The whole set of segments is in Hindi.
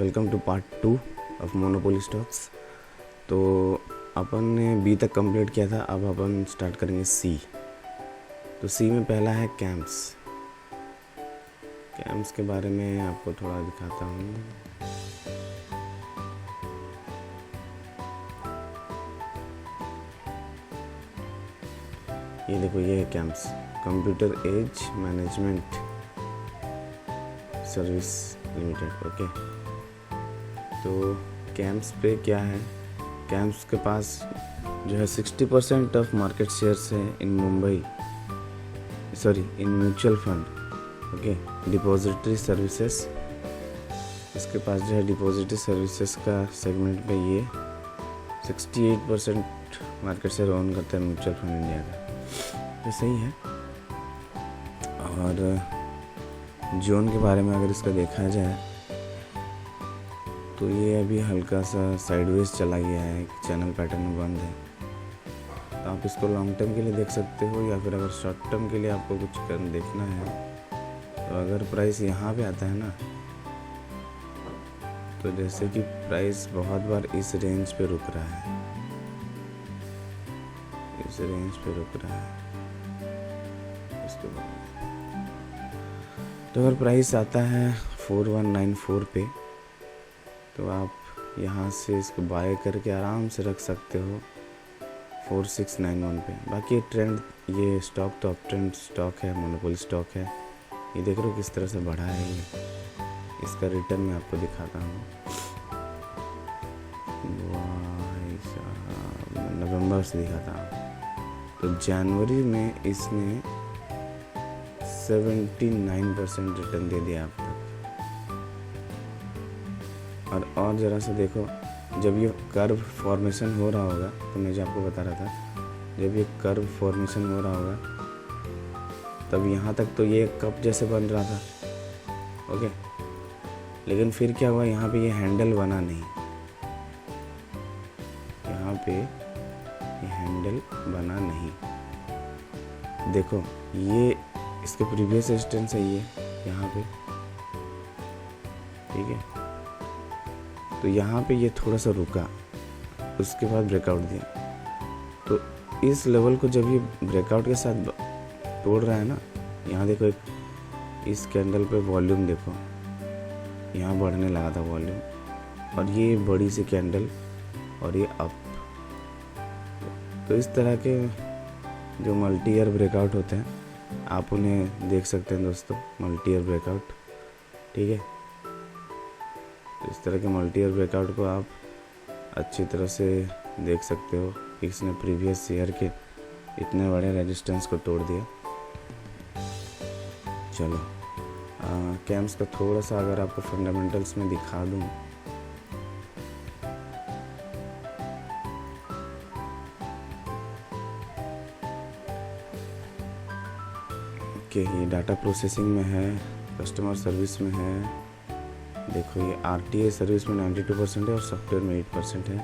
Welcome to part 2 of monopoly stocks. तो अपन ने बी तक कंप्लीट किया था, अब अपन स्टार्ट करेंगे सी। तो सी में पहला है कैम्स। कैम्स के बारे में आपको थोड़ा दिखाता हूँ। ये देखो, ये है CAMS, computer age management service limited. Okay, तो कैम्स पे क्या है, कैम्स के पास जो है 60% ऑफ मार्केट शेयर्स है in Mumbai, sorry in mutual fund. Okay, depository services, इसके पास जो है डिपॉजिटरी सर्विसेज का सेगमेंट पे ये 68% मार्केट शेयर ओन करता है म्यूचुअल फंड इंडिया का। ये सही है। और जोन के बारे में अगर इसका देखा जाए तो ये अभी हल्का सा साइडवेज चला गया है, चैनल पैटर्न में बंद है। तो आप इसको लॉन्ग टर्म के लिए देख सकते हो, या फिर अगर शॉर्ट टर्म के लिए आपको कुछ देखना है तो अगर प्राइस यहाँ पे आता है ना, तो जैसे कि प्राइस बहुत बार इस रेंज पे रुक रहा है, इस रेंज पे रुक रहा है। इसके बाद तो अगर प्राइस आता है 4194 पे, तो आप यहाँ से इसको बाय करके आराम से रख सकते हो 4691 पे। बाकी ट्रेंड, ये स्टॉक तो अप ट्रेंड स्टॉक है, मोनोपोली स्टॉक है। ये देख रहे हो किस तरह से बढ़ा है ये। इसका रिटर्न मैं आपको दिखाता हूँ। नवंबर से दिखाता हूँ, तो जनवरी में इसने 79% रिटर्न दे दिया आप तक। और ज़रा सा देखो, जब ये कर्व फॉर्मेशन हो रहा होगा, तो मैं जो आपको बता रहा था, जब ये कर्व फॉर्मेशन हो रहा होगा तब यहाँ तक तो ये कप जैसे बन रहा था। ओके, लेकिन फिर क्या हुआ, यहाँ पे ये हैंडल बना नहीं, यहाँ पे ये हैंडल बना नहीं। देखो, ये इसके प्रीवियस रेजिस्टेंस है ये यहाँ पे, ठीक है। तो यहाँ पे ये थोड़ा सा रुका, उसके बाद ब्रेकआउट दिया। तो इस लेवल को जब ये ब्रेकआउट के साथ तोड़ रहा है ना, यहाँ देखो, एक इस कैंडल पे वॉल्यूम देखो, यहाँ बढ़ने लगा था वॉल्यूम, और ये बड़ी सी कैंडल और ये अप। तो इस तरह के जो मल्टी ईयर ब्रेकआउट होते हैं, आप उन्हें देख सकते हैं दोस्तों, मल्टी ईयर ब्रेकआउट, ठीक है। तो इस तरह के मल्टी ईयर ब्रेकआउट को आप अच्छी तरह से देख सकते हो कि इसने प्रीवियस ईयर के इतने बड़े रेजिस्टेंस को तोड़ दिया। चलो, कैम्स का थोड़ा सा अगर आपको फंडामेंटल्स में दिखा दूँ, कि ये डाटा प्रोसेसिंग में है, कस्टमर सर्विस में है। देखो, ये RTA सर्विस में 92% है और सॉफ्टवेयर में 8% है।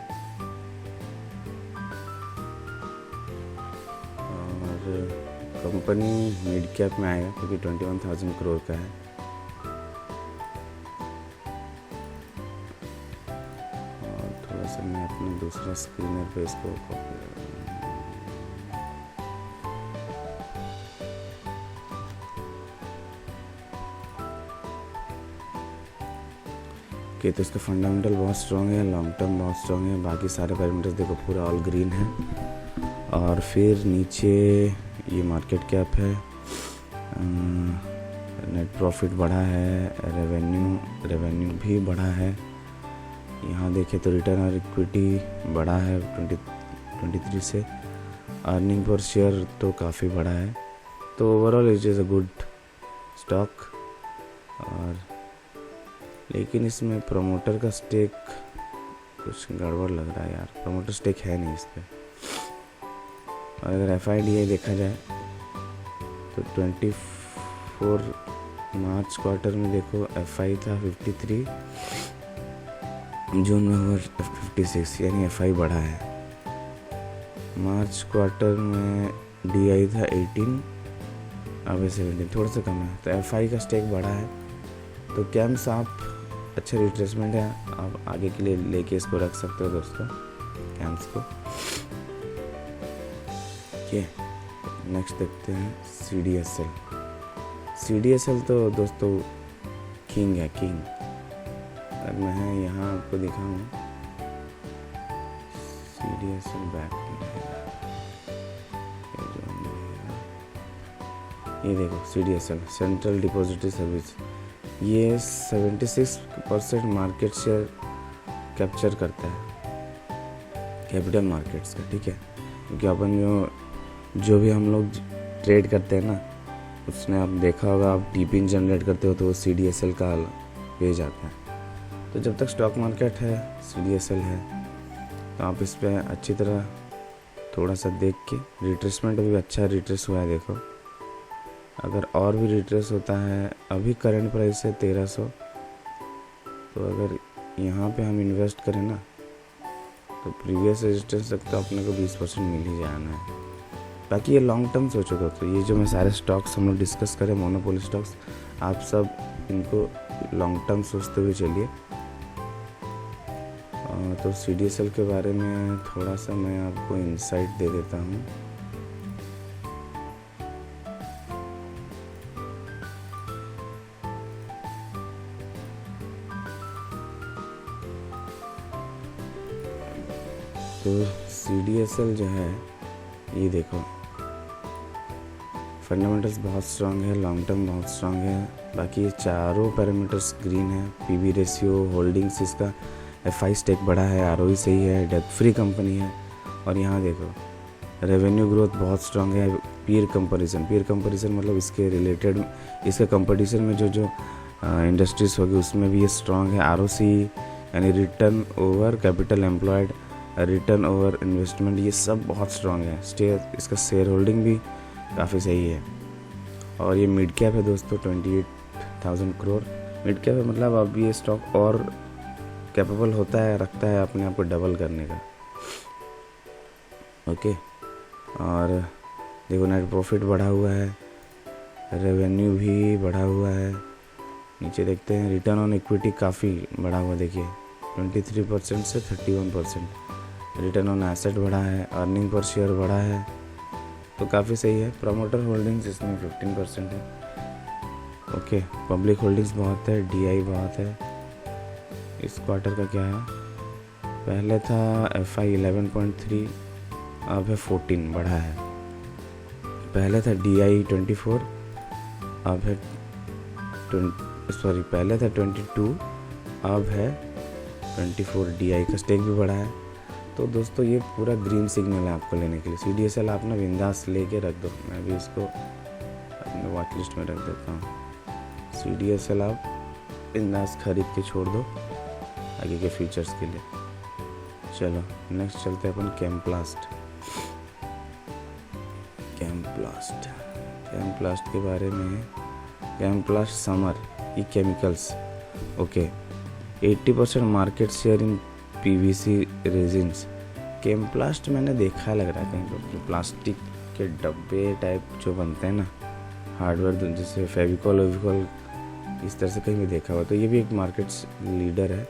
और कंपनी मिड कैप में आएगा क्योंकि 21,000 करोड़ का है। और थोड़ा सा मैं अपने दूसरा स्क्रीनर पे इसको कॉपी कर रहा हूँ। तो इसका फंडामेंटल बहुत स्ट्रॉन्ग है, लॉन्ग टर्म बहुत स्ट्रॉन्ग है। बाकी सारे पैरामीटर्स देखो पूरा ऑल ग्रीन है। और फिर नीचे ये मार्केट कैप है, नेट प्रॉफिट बढ़ा है, रेवेन्यू भी बढ़ा है। यहाँ देखें तो रिटर्न और इक्विटी बढ़ा है 23 से। अर्निंग पर शेयर तो काफ़ी बढ़ा है। तो overall it is a good stock. और लेकिन इसमें प्रमोटर का स्टेक कुछ गड़बड़ लग रहा है यार, प्रमोटर स्टेक है नहीं इस पर। और अगर FIDI देखा जाए तो 24 मार्च क्वार्टर में देखो FI था 53, जून में हुआ 56, यानी FI बढ़ा है। मार्च क्वार्टर में DI था 18, अब 17, थोड़ा सा कम है। तो FI का स्टेक बढ़ा है। तो कैम्स आप अच्छा रिट्रेसमेंट है, आप आगे के लिए लेके इसको रख सकते हो दोस्तों, कैम्स को। ओके, नेक्स्ट देखते हैं CDSL। CDSL तो दोस्तों किंग है, किंग। अगर मैं यहाँ आपको दिखाऊँ CDSL बैक, ये देखो CDSL सेंट्रल डिपॉजिटरी सर्विस, ये 76% मार्केट शेयर कैप्चर करता है कैपिटल मार्केट्स का, ठीक है। क्योंकि अपन जो भी हम लोग ट्रेड करते हैं ना, उसने आप देखा होगा, आप टीपिन जनरेट करते हो तो वो CDSL का पेज आता है। तो जब तक स्टॉक मार्केट है, CDSL है, तो आप इस पर अच्छी तरह थोड़ा सा देख के, रिट्रेसमेंट भी अच्छा रिट्रेस हुआ है देखो। अगर और भी रिट्रेस होता है, अभी करंट प्राइस है 1300, तो अगर यहाँ पे हम इन्वेस्ट करें ना, तो प्रीवियस रेजिस्टेंस तक तो अपने को 20% मिल ही जाना है। बाकी ये लॉन्ग टर्म सोचो तो ये जो मैं सारे स्टॉक्स हम लोग डिस्कस करें, मोनोपोली स्टॉक्स, आप सब इनको लॉन्ग टर्म सोचते हुए चलिए। तो CDSL के बारे में थोड़ा सा मैं आपको इंसाइट दे देता हूँ। तो CDSL जो है, ये देखो फंडामेंटल्स बहुत स्ट्रांग है, लॉन्ग टर्म बहुत स्ट्रांग है। बाकी ये चारों पैरामीटर्स ग्रीन है। PB रेशियो, होल्डिंग्स इसका, FI स्टेक बड़ा है, ROE सही है, डेट फ्री कंपनी है। और यहाँ देखो रेवेन्यू ग्रोथ बहुत स्ट्रांग है। पीयर कंपैरिजन मतलब इसके रिलेटेड, इसके कंपटीशन में जो इंडस्ट्रीज होगी उसमें भी ये स्ट्रांग है। ROC यानी return over capital employed, return over investment, ये सब बहुत स्ट्रांग है। इसका शेयर होल्डिंग भी काफ़ी सही है। और ये मिड कैप है दोस्तों, 28,000 करोड़ मिड कैप है। मतलब अब ये स्टॉक और कैपेबल होता है, रखता है अपने आप को डबल करने का। ओके, और देखो नेट प्रॉफिट बढ़ा हुआ है, रेवेन्यू भी बढ़ा हुआ है। नीचे देखते हैं रिटर्न ऑन इक्विटी काफ़ी बढ़ा हुआ, देखिए 23% से 31%। रिटर्न ऑन एसेट बढ़ा है, अर्निंग पर शेयर बढ़ा है, तो काफ़ी सही है। प्रमोटर होल्डिंग्स इसमें 15% है। ओके, पब्लिक होल्डिंग्स बहुत है, DI बहुत है। इस क्वार्टर का क्या है, पहले था FI 11.3, अब है 14, बढ़ा है। पहले था DI 24, अब है पहले था 22, अब है 24। DI का स्टेक भी बढ़ा है। तो दोस्तों ये पूरा ग्रीन सिग्नल है आपको लेने के लिए। CDSL आप ना बिंदास लेके रख दो, मैं भी इसको अपने वॉच लिस्ट में रख देता हूँ। CDSL आप बिंदास खरीद के छोड़ दो आगे के फ्यूचर्स के लिए। चलो नेक्स्ट चलते हैं अपन कैम्प्लास्ट के बारे में। कैम्प्लास्ट समर, ये chemicals. Okay, 80% market share in PVC resins. Chemplast मैंने देखा लग रहा है कहीं पर, जो प्लास्टिक के डब्बे टाइप जो बनते हैं ना, हार्डवेयर जैसे फेविकॉल वेविकॉल, इस तरह से कहीं भी देखा हुआ। तो ये भी एक मार्केट लीडर है।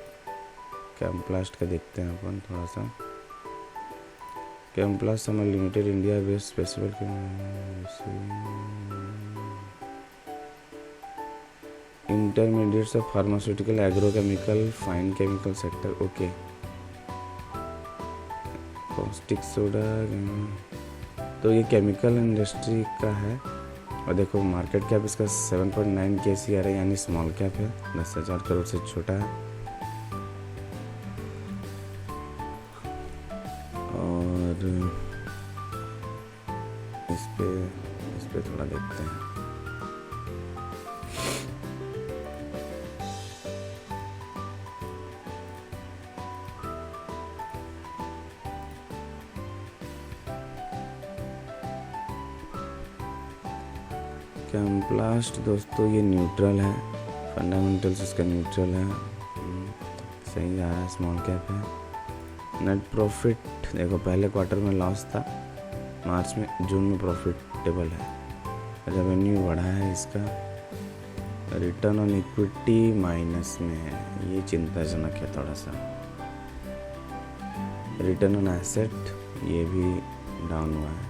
कैम्प्लास्ट का देखते हैं अपन थोड़ा सा। Chemplast Sanmar limited, India based specific intermediates of pharmaceutical, agrochemical, fine chemical sector. Okay, caustic soda, तो ये केमिकल इंडस्ट्री का है। और देखो मार्केट कैप इसका 7.9 KCR है, यानी स्मॉल कैप है, 10,000 करोड़ से छोटा है। और इस पे थोड़ा देखते हैं। कैम्प्लास्ट दोस्तों ये न्यूट्रल है, फंडामेंटल्स इसका न्यूट्रल है, सही जा रहा है, स्मॉल कैप है। नेट प्रॉफिट देखो पहले क्वार्टर में लॉस था, मार्च में, जून में प्रॉफिटेबल है। रेवेन्यू बढ़ा है इसका, रिटर्न ऑन इक्विटी माइनस में है, ये चिंताजनक है थोड़ा सा। रिटर्न ऑन एसेट ये भी डाउन हुआ है,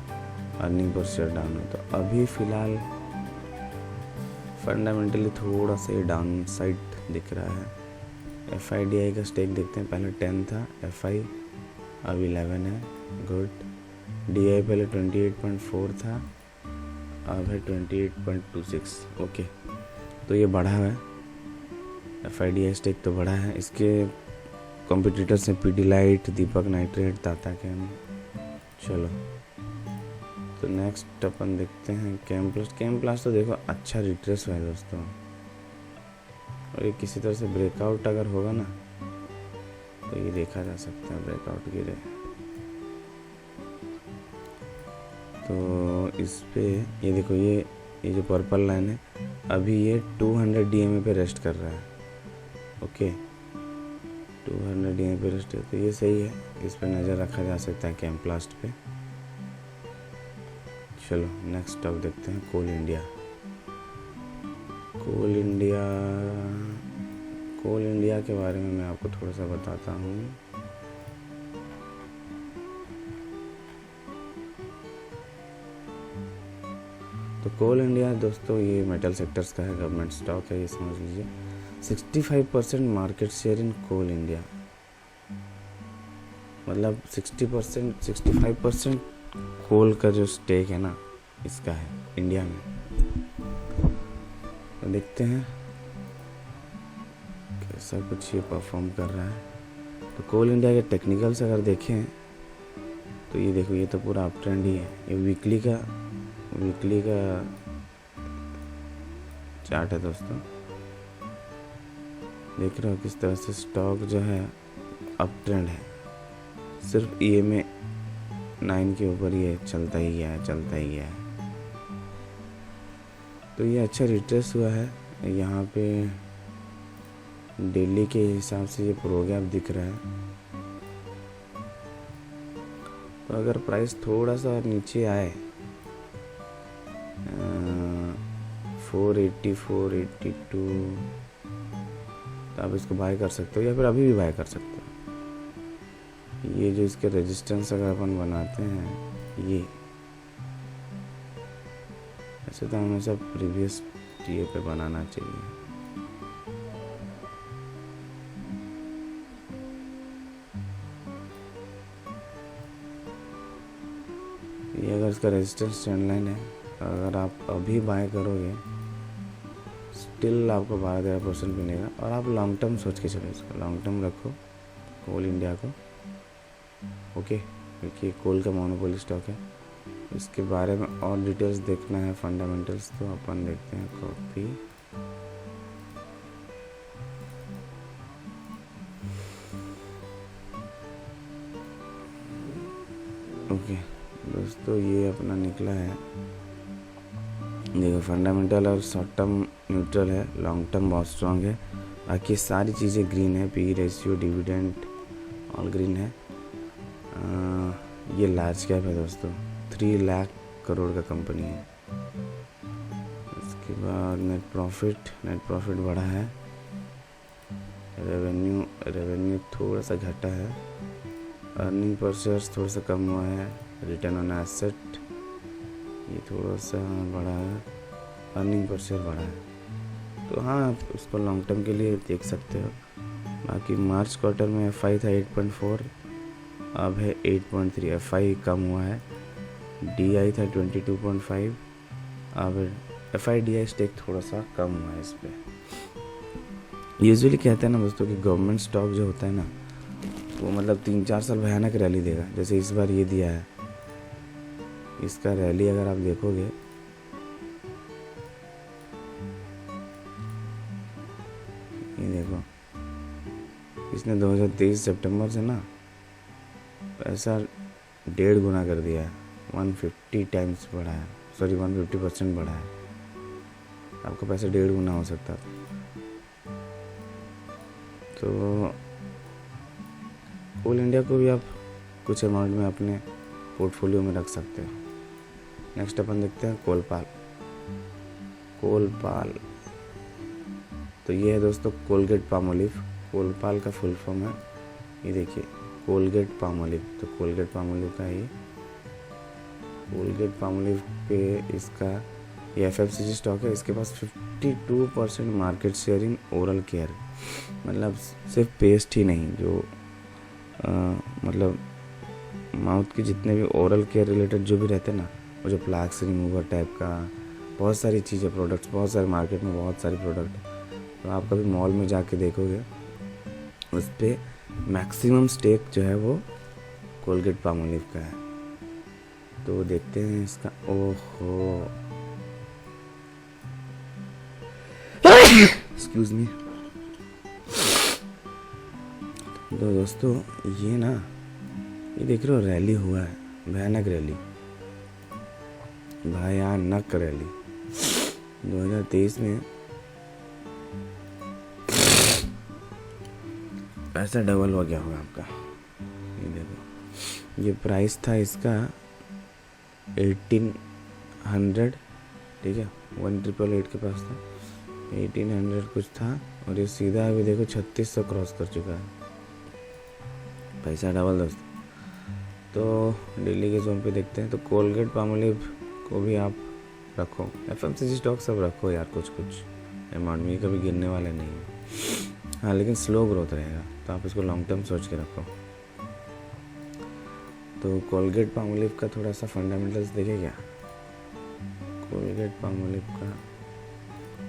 अर्निंग पर शेयर डाउन है। तो अभी फ़िलहाल फंडामेंटली थोड़ा सा डाउन साइड दिख रहा है। FIDI का स्टेक देखते हैं, पहले 10 था, FI अब 11 है, गुड। DI पहले 28.4 था, अब है 28.26, ओके। तो ये बढ़ा है, FIDI स्टेक तो बढ़ा है। इसके कॉम्पिटिटर्स हैं पीडीलाइट, दीपक नाइट्रेट, टाटा कैम। चलो तो नेक्स्ट अपन देखते हैं कैम प्लस तो देखो अच्छा रिट्रेस हुआ है दोस्तों, और ये किसी तरह से ब्रेकआउट अगर होगा ना तो ये देखा जा सकता है ब्रेकआउट गिरे। तो इस पे ये देखो, ये जो पर्पल लाइन है अभी ये 200 DMA पे रेस्ट कर रहा है, ओके। 200 DMA पे रेस्ट है तो ये सही है, इस पे नज़र रखा जा सकता है कैम्प्लास्ट पे। चलो नेक्स्ट स्टॉक देखते हैं, कोल इंडिया। कोल इंडिया के बारे में मैं आपको थोड़ा सा बताता हूँ। तो कोल इंडिया दोस्तों ये मेटल सेक्टर्स का है, गवर्नमेंट स्टॉक है, ये समझ लीजिए। 65% market share in Coal India, मतलब 65% कोल का जो स्टेक है ना इसका है इंडिया में। तो देखते हैं कैसा कुछ ये परफॉर्म कर रहा है। तो कोल इंडिया के टेक्निकल से अगर देखें तो ये देखो, ये तो पूरा अप ट्रेंड ही है। ये वीकली का चार्ट है दोस्तों, देख रहे हो किस तरह से स्टॉक जो है अप ट्रेंड है। सिर्फ EMA 9 के ऊपर ये चलता ही गया है। तो ये अच्छा रिट्रेस हुआ है। यहाँ पे डेली के हिसाब से ये प्रोग्राम दिख रहा है। तो अगर प्राइस थोड़ा सा नीचे आए 480 482 तो आप इसको बाय कर सकते हो, या फिर अभी भी बाय कर सकते हो। ये जो इसके रेजिस्टेंस अगर अपन बनाते हैं, ये ऐसे तो हमेशा प्रीवियस टीए पे बनाना चाहिए। ये अगर इसका रेजिस्टेंस ट्रेंड लाइन है, अगर आप अभी बाय करोगे स्टिल आपको 12-13% मिलेगा। और आप लॉन्ग टर्म सोच के चलो, इसका लॉन्ग टर्म रखो कोल इंडिया को, ओके। क्योंकि कोल का मोनोपोली स्टॉक है। इसके बारे में और डिटेल्स देखना है, फंडामेंटल्स, तो अपन देखते हैं कॉपी। ओके दोस्तों, ये अपना निकला है, देखो फंडामेंटल और शॉर्ट टर्म न्यूट्रल है, लॉन्ग टर्म बहुत स्ट्रॉन्ग है। बाकी सारी चीज़ें ग्रीन है, PE ratio, dividend all green है। ये लार्ज कैप है दोस्तों, 3 लाख करोड़ का कंपनी है। इसके बाद नेट प्रॉफिट बढ़ा है। रेवेन्यू थोड़ा सा घटा है। अर्निंग पर शेयर थोड़ा सा कम हुआ है। रिटर्न ऑन एसेट ये थोड़ा सा बढ़ा है, अर्निंग पर शेयर बढ़ा है। तो हाँ, आप उसको लॉन्ग टर्म के लिए देख सकते हो। बाकी मार्च क्वार्टर में FI था 8.4, अब है 8.3। FI कम हुआ है। DI था 22.5, अब FIDI स्टेक थोड़ा सा कम हुआ है इस पर। यूजुअली कहते हैं ना दोस्तों कि गवर्नमेंट स्टॉक जो होता है ना, वो मतलब 3-4 साल भयानक रैली देगा। जैसे इस बार ये दिया है, इसका रैली अगर आप देखोगे, ये देखो, इसने 2023 सितंबर से ना पैसा 1.5 गुना कर दिया है, 150 टाइम्स बढ़ा है, 150% बढ़ा है। आपका पैसा 1.5 गुना हो सकता है। तो कोल इंडिया को भी आप कुछ अमाउंट में अपने पोर्टफोलियो में रख सकते हो। नेक्स्ट अपन देखते हैं कोलपाल। तो ये है दोस्तों कोलगेट पामोलिव, कोलपाल का फुल फॉर्म है, ये देखिए कोलगेट पामोलिव। तो कोलगेट पामोलिव का ये कोलगेट पामोलिव पे इसका ये FMCG स्टॉक है। इसके पास 52% market share in oral care, मतलब सिर्फ पेस्ट ही नहीं, जो मतलब माउथ के जितने भी ओरल केयर रिलेटेड जो भी रहते हैं ना, वो जो प्लैक्स रिमूवर टाइप का बहुत सारी चीज़ें, प्रोडक्ट्स बहुत सारे, मार्केट में बहुत सारे प्रोडक्ट है। तो आप कभी मॉल में जाके देखोगे उस पर मैक्सिमम स्टेक जो है वो कोलगेट पामोलिव का है। तो देखते हैं इसका, ओहो एक्सक्यूज मी। तो दोस्तों ये ना, ये देख रहे हो रैली हुआ है, भयानक रैली, भयानक रैली 2023 में पैसा डबल हो गया होगा आपका। ये देखो, ये प्राइस था इसका 1800, ठीक है, 1888 के पास था, 1800 कुछ था, और ये सीधा अभी देखो 3600 क्रॉस कर चुका है, पैसा डबल दोस्तों। तो दिल्ली के जोन पे देखते हैं। तो कोलगेट पामोलिव को भी आप रखो, FMCG स्टॉक सब रखो यार, कुछ अमाउंट में, ये कभी गिरने वाले नहीं है। हाँ, लेकिन स्लो ग्रोथ रहेगा, तो आप इसको लॉन्ग टर्म सोच के रखो। तो कोलगेट पामोलिव का थोड़ा सा फंडामेंटल्स देखें क्या। कोलगेट पामोलिव का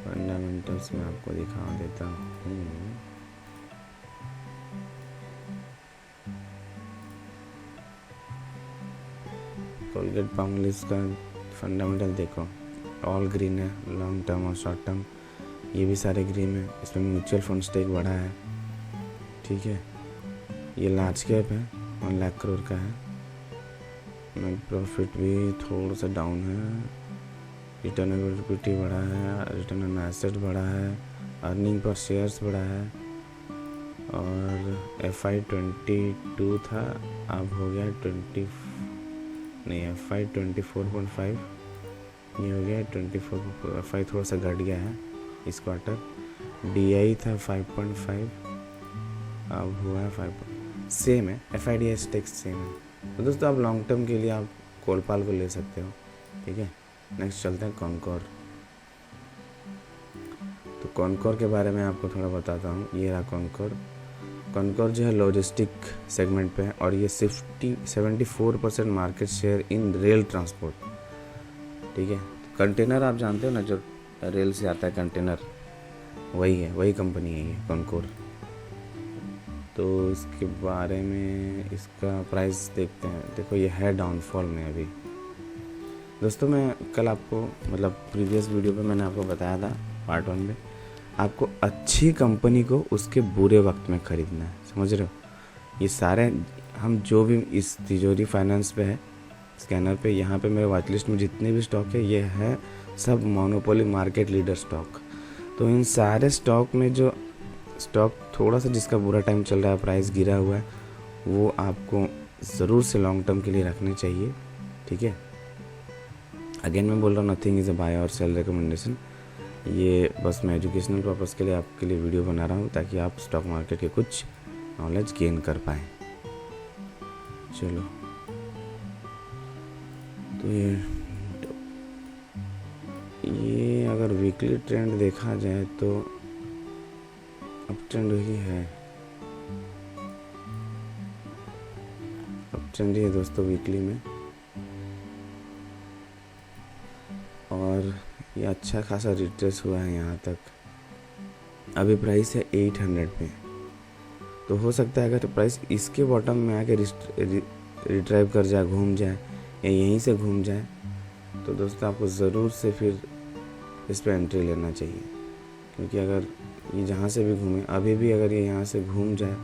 फंडामेंटल्स मैं आपको दिखा देता हूँ। कोलगेट पामोलिव का फंडामेंटल देखो, ऑल ग्रीन है, लॉन्ग टर्म और शॉर्ट टर्म ये भी सारे ग्रीन है। इसमें म्यूचुअल फंड स्टेक बढ़ा है, ठीक है। ये लार्ज कैप है, 1 लाख करोड़ का है। नेट प्रॉफिट भी थोड़ा सा डाउन है, रिटर्न ऑन इक्विटी बढ़ा है, रिटर्न ऑन एसेट बढ़ा है, अर्निंग पर शेयर्स बढ़ा है, और FI 22 था, अब हो गया 20 नहीं FI 24.5, ये हो गया 24। FI थोड़ा सा घट गया है इस क्वार्टर। DI था 5.5, अब हुआ है 5, सेम है, FIDI स्टेक्स सेम है। तो दोस्तों आप लॉन्ग टर्म के लिए आप कोलपाल को ले सकते हो, ठीक है। नेक्स्ट चलते हैं कॉनकोर। तो कॉनकोर के बारे में आपको थोड़ा बताता हूँ। ये रहा कॉनकोर। कॉनकोर जो है लॉजिस्टिक सेगमेंट पे है, और ये 74% मार्केट शेयर इन रेल ट्रांसपोर्ट, ठीक है। कंटेनर आप जानते हो ना, जो रेल से आता है कंटेनर, वही है, वही कंपनी है ये कॉनकोर। तो इसके बारे में इसका प्राइस देखते हैं। देखो ये है डाउनफॉल में अभी दोस्तों। मैं कल आपको, मतलब प्रीवियस वीडियो पे मैंने आपको बताया था पार्ट 1 में, आपको अच्छी कंपनी को उसके बुरे वक्त में ख़रीदना है, समझ रहे हो। ये सारे हम जो भी इस तिजोरी फाइनेंस पे है, स्कैनर पे, यहाँ पे मेरे वॉच लिस्ट में जितने भी स्टॉक है, ये है सब मोनोपोली मार्केट लीडर स्टॉक। तो इन सारे स्टॉक में जो स्टॉक थोड़ा सा जिसका बुरा टाइम चल रहा है, प्राइस गिरा हुआ है, वो आपको ज़रूर से लॉन्ग टर्म के लिए रखने चाहिए, ठीक है। अगेन मैं बोल रहा हूँ, नथिंग इज़ अ बाय और सेल रिकमेंडेशन। ये बस मैं एजुकेशनल पर्पज़ के लिए आपके लिए वीडियो बना रहा हूँ, ताकि आप स्टॉक मार्केट के कुछ नॉलेज गेन कर पाएँ। चलो, तो ये अगर वीकली ट्रेंड देखा जाए तो अप ट्रेंड ही है, अप ट्रेंड ही है दोस्तों वीकली में। और ये अच्छा खासा रिट्रेस हुआ है यहाँ तक। अभी प्राइस है 800 पे, तो हो सकता है अगर प्राइस इसके बॉटम में आके रिट्राइव कर जाए, घूम जाए, या यहीं से घूम जाए, तो दोस्तों आपको ज़रूर से फिर इस पर एंट्री लेना चाहिए। क्योंकि अगर ये जहाँ से भी घूमे, अभी भी अगर ये यहाँ से घूम जाए,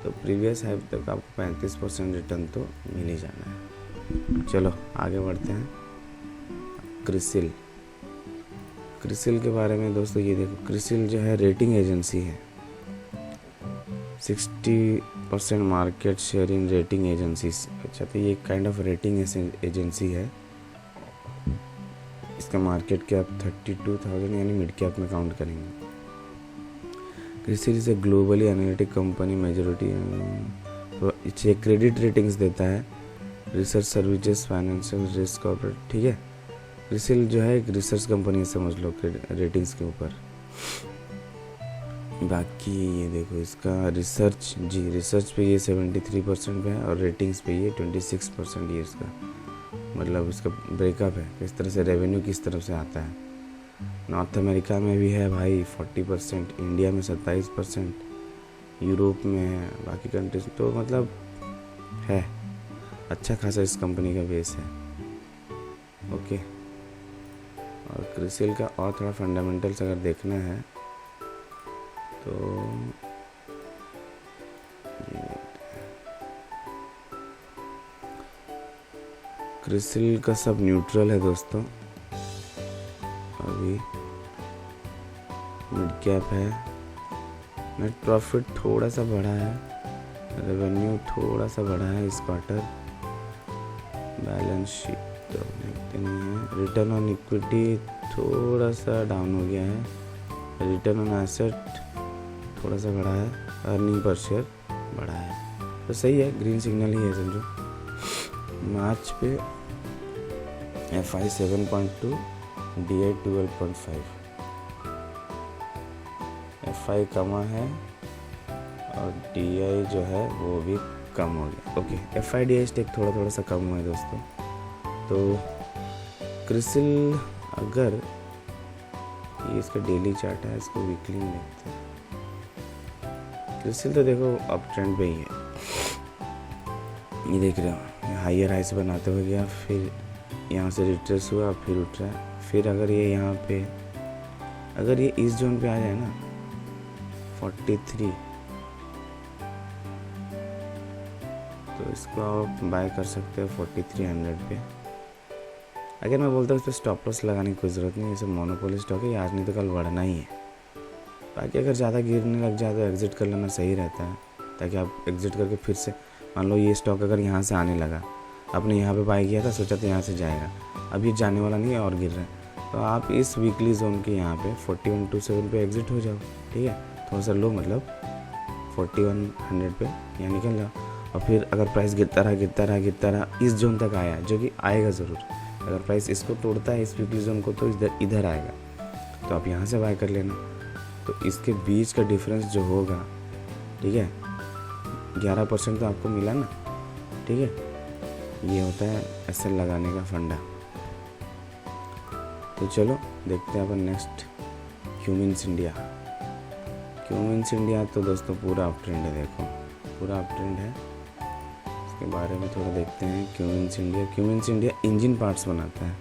तो प्रीवियस हाई तक आपको 35% रिटर्न तो मिल ही जाना है। चलो आगे बढ़ते हैं। क्रिसिल, क्रिसिल के बारे में दोस्तों ये देखो, क्रिसिल जो है रेटिंग एजेंसी है, 60% मार्केट शेयर इन रेटिंग एजेंसी। अच्छा, तो ये काइंड ऑफ रेटिंग एजेंसी है। इसका मार्केट कैप 32,000 यानी मिड कैप में काउंट करेंगे। CRISIL is a globally analytic company, majority ये क्रेडिट रेटिंग्स देता है, research services, financial risk, corporate, ठीक है। क्रिसिल जो है एक रिसर्च कंपनी समझ लो रेटिंग्स के ऊपर। बाकी ये देखो इसका रिसर्च पे ये 73% पे है और रेटिंग्स पे ये 26% ये इसका मतलब इसका ब्रेकअप है, किस तरह से रेवेन्यू किस तरफ से आता है। नॉर्थ अमेरिका में भी है भाई 40%, इंडिया में 27%, यूरोप में है, बाकी कंट्रीज तो मतलब है अच्छा खासा इस कंपनी का बेस है। ओके, और क्रिसिल का और थोड़ा फंडामेंटल्स अगर देखना है तो क्रिसिल का सब न्यूट्रल है दोस्तों, अभी मिड कैप है, नेट प्रॉफिट थोड़ा सा बढ़ा है, रेवेन्यू थोड़ा सा बढ़ा है इस क्वार्टर, बैलेंस शीट तो देखते नहीं है, रिटर्न ऑन इक्विटी थोड़ा सा डाउन हो गया है, रिटर्न ऑन एसेट थोड़ा सा बढ़ा है, अर्निंग पर शेयर बढ़ा है, तो सही है, ग्रीन सिग्नल ही है समझो। मार्च पे FI 7.2, DI 12.5, FI कमा है और DI जो है वो भी कम हो गया। ओके, FI DI स्टेक थोड़ा सा कम हुआ है दोस्तों। तो क्रिसिल अगर ये इसका डेली चार्ट है, इसको वीकली में देखते हैं। क्रिसिल तो देखो अप ट्रेंड पे ही है, ये देख रहे हो, हायर हाई से बनाते हुए गया, फिर यहाँ से रिट्रेस हुआ, फिर उठ रहा है, फिर अगर ये यहाँ पे अगर ये इस जोन पे आ जाए ना 43, तो इसको आप बाय कर सकते हो 4300 पे। अगर मैं बोलता हूँ इस पर स्टॉप लॉस लगाने की कोई ज़रूरत नहीं है, ये सब मोनोपोली स्टॉक है, आज नहीं तो कल बढ़ना ही है। बाकी अगर ज़्यादा गिरने लग जाए तो एग्ज़िट कर लेना सही रहता है, ताकि आप एग्ज़िट करके फिर से, मान लो ये स्टॉक अगर यहाँ से आने लगा, आपने यहाँ पे बाय किया था, सोचा था यहाँ से जाएगा, अब ये जाने वाला नहीं है और गिर रहा है, तो आप इस वीकली जोन के यहाँ पे 4127 पे एग्ज़िट हो जाओ, ठीक है, थोड़ा सा लो मतलब 4100 पे यहाँ निकल जाओ, और फिर अगर प्राइस गिरता रहा इस जोन तक आया, जो कि आएगा ज़रूर, अगर प्राइस इसको तोड़ता है इस वीकली जोन को तो इधर आएगा, तो आप यहाँ से बाय कर लेना। तो इसके बीच का डिफरेंस जो होगा, ठीक है, 11% तो आपको मिला ना, ठीक है, ये होता है एसएल लगाने का फंडा। तो चलो देखते हैं अपन next Cummins India. Cummins India तो दोस्तों पूरा अप ट्रेंड है, देखो पूरा अप ट्रेंड है, इसके बारे में थोड़ा देखते हैं। क्यूमिंस इंडिया इंजन पार्ट्स बनाता है,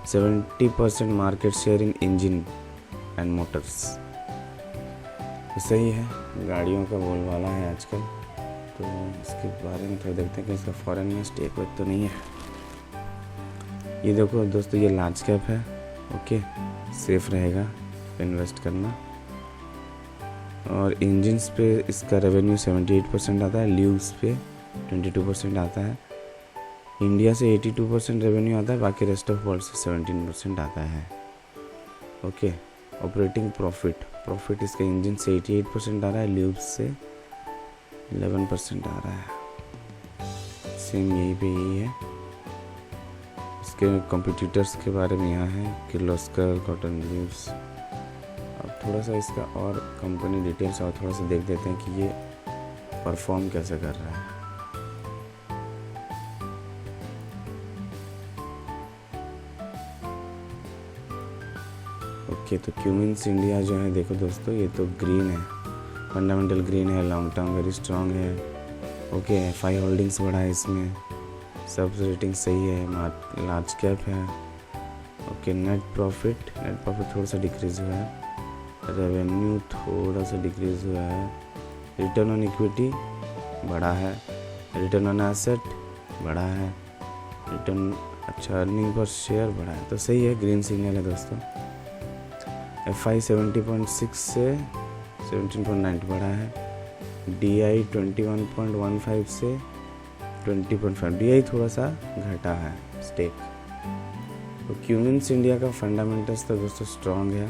70% market share in engine and Motors, तो सही है, गाड़ियों का बोलबाला है आजकल। तो इसके बारे में थोड़ा देखते हैं कि इसका फॉरेन में स्टेक वेक तो नहीं है। ये देखो दोस्तों, ये लार्ज कैप है, ओके, सेफ रहेगा इन्वेस्ट करना। और इंजन्स पे इसका रेवेन्यू 78% आता है, ल्यूब्स पे 22% आता है, इंडिया से 82% रेवेन्यू आता है, बाकी रेस्ट ऑफ वर्ल्ड से 17% आता है। ओके, ऑपरेटिंग प्रॉफिट इसका इंजन से 88% आ रहा है, ल्यूब्स से 11% आ रहा है, सेम यही पे यही है। इसके कंपटीटर्स के बारे में यहाँ है, किर्लोस्कर, कॉटन ल्यूब्स। अब थोड़ा सा इसका और कंपनी डिटेल्स और थोड़ा सा देख देते हैं कि ये परफॉर्म कैसे कर रहा है। ओके, तो क्यूमिंस इंडिया जो है, देखो दोस्तों, ये तो ग्रीन है, फंडामेंटल ग्रीन है, लॉन्ग टर्म वेरी स्ट्रॉन्ग है। ओके, FI होल्डिंग्स बढ़ा है इसमें, सब रेटिंग सही है, लार्ज कैप है। ओके, नेट प्रॉफिट थोड़ा सा डिक्रीज़ हुआ है, रेवेन्यू थोड़ा सा डिक्रीज़ हुआ है, रिटर्न ऑन इक्विटी बढ़ा है, रिटर्न ऑन एसेट बढ़ा है, रिटर्न अच्छा, अर्निंग पर शेयर बढ़ा है, तो सही है, ग्रीन सिग्नल है दोस्तों। FI 70.6 से 17.9 बढ़ा है, DI 21.15 से 20.5, DI थोड़ा सा घटा है स्टेक। तो क्यूमिंस इंडिया का फंडामेंटल्स तो दोस्तों स्ट्रॉन्ग है,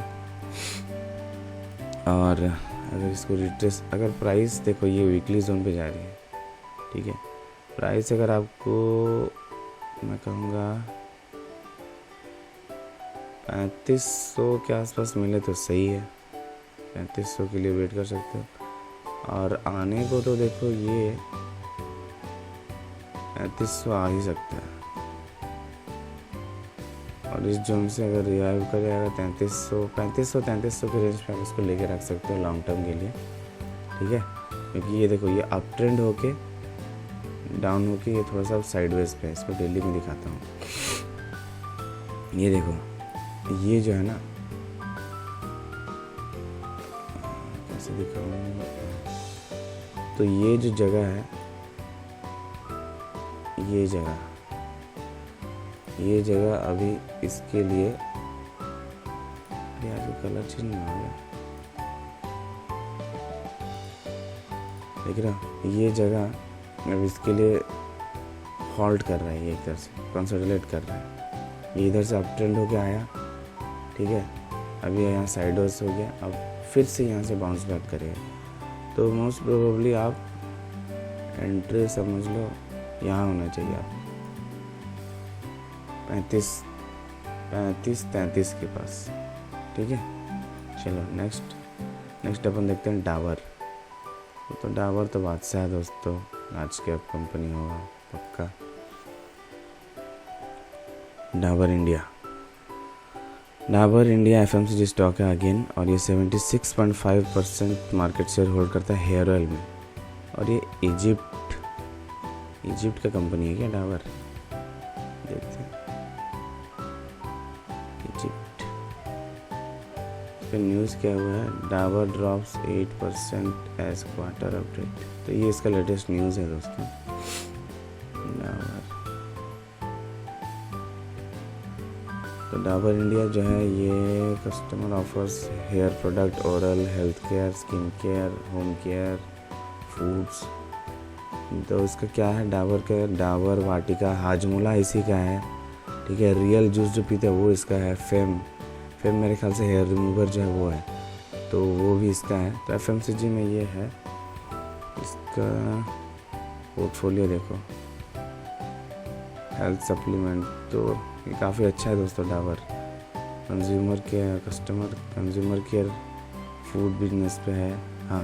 और अगर इसको रिट्रेस, अगर प्राइस देखो ये वीकली जोन पे जा रही है, ठीक है। प्राइस अगर आपको मैं कहूँगा 3500 के आसपास मिले तो सही है, 3500 के लिए वेट कर सकते हो। और आने को तो देखो ये 3500 आ ही सकता है, और इस जोन से अगर रिवाइव करेगा 3300 के रेंज पे आप इसको लेके रख सकते हो लॉन्ग टर्म के लिए, ठीक है। क्योंकि ये देखो ये अप ट्रेंड होके डाउन होके ये थोड़ा सा साइडवेज पे है। इसको डेली में दिखाता हूँ, ये देखो ये जो है ना, कैसे दिखाऊँ, तो ये जो जगह है, ये जगह अभी इसके लिए यार जो कलर चेंज नहीं हो गया, देख रहा, ये जगह अब इसके लिए हॉल्ट कर रहा है, ये एक तरह से कंसोलिडेट कर रहा है। ये इधर से अप ट्रेंड होके आया, ठीक है, अभी यहाँ साइडवेज हो गया, अब फिर से यहाँ से बाउंस बैक करेगा। तो मोस्ट प्रोबेबली आप एंट्री समझ लो यहाँ होना चाहिए आप 35-33 के पास, ठीक है। चलो नेक्स्ट अपन देखते हैं डाबर। तो डाबर तो बादशाह है दोस्तों, लार्ज कैप कंपनी होगा पक्का। डाबर इंडिया एफएमसीजी स्टॉक है अगेन, और ये 76.5% मार्केट शेयर होल्ड करता है हेयर ऑयल में। और ये इजिप्ट का कंपनी है क्या डाबर, देखते हैं इजिप्ट पे न्यूज़ क्या हुआ है। Dabur drops 8% as quarter update. तो ये इसका लेटेस्ट न्यूज़ है दोस्तों। डाबर इंडिया जो है ये customer offers hair product, oral health care, skin care, home care, foods. तो इसका क्या है, डाबर वाटिका हाजमोला इसी का है, ठीक है। रियल जूस जो पीते हैं वो इसका है। फेम मेरे ख्याल से हेयर रिमूवर जो है वो है, तो वो भी इसका है। तो एफएमसीजी में ये है, इसका पोर्टफोलियो देखो, हेल्थ सप्लीमेंट, तो ये काफ़ी अच्छा है दोस्तों। Dabur consumer care food business पे है। हाँ,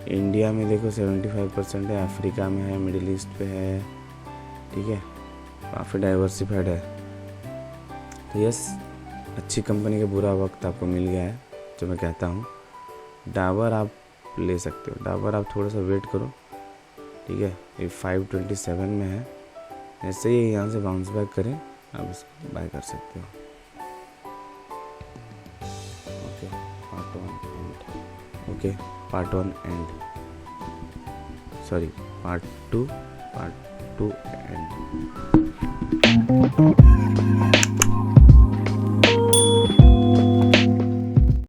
इंडिया में देखो 75% है, अफ्रीका में है, मिडिल ईस्ट पे है, ठीक है, काफ़ी डाइवर्सिफाइड है। तो यस, अच्छी कंपनी का बुरा वक्त आपको मिल गया है, जो मैं कहता हूँ। डाबर आप ले सकते हो, डाबर आप थोड़ा सा वेट करो, ठीक है। ये 527 में है, ऐसे ही यहाँ से बाउंस बैक करें आप इसको बाय कर सकते हो। Part 1 and sorry part 2 and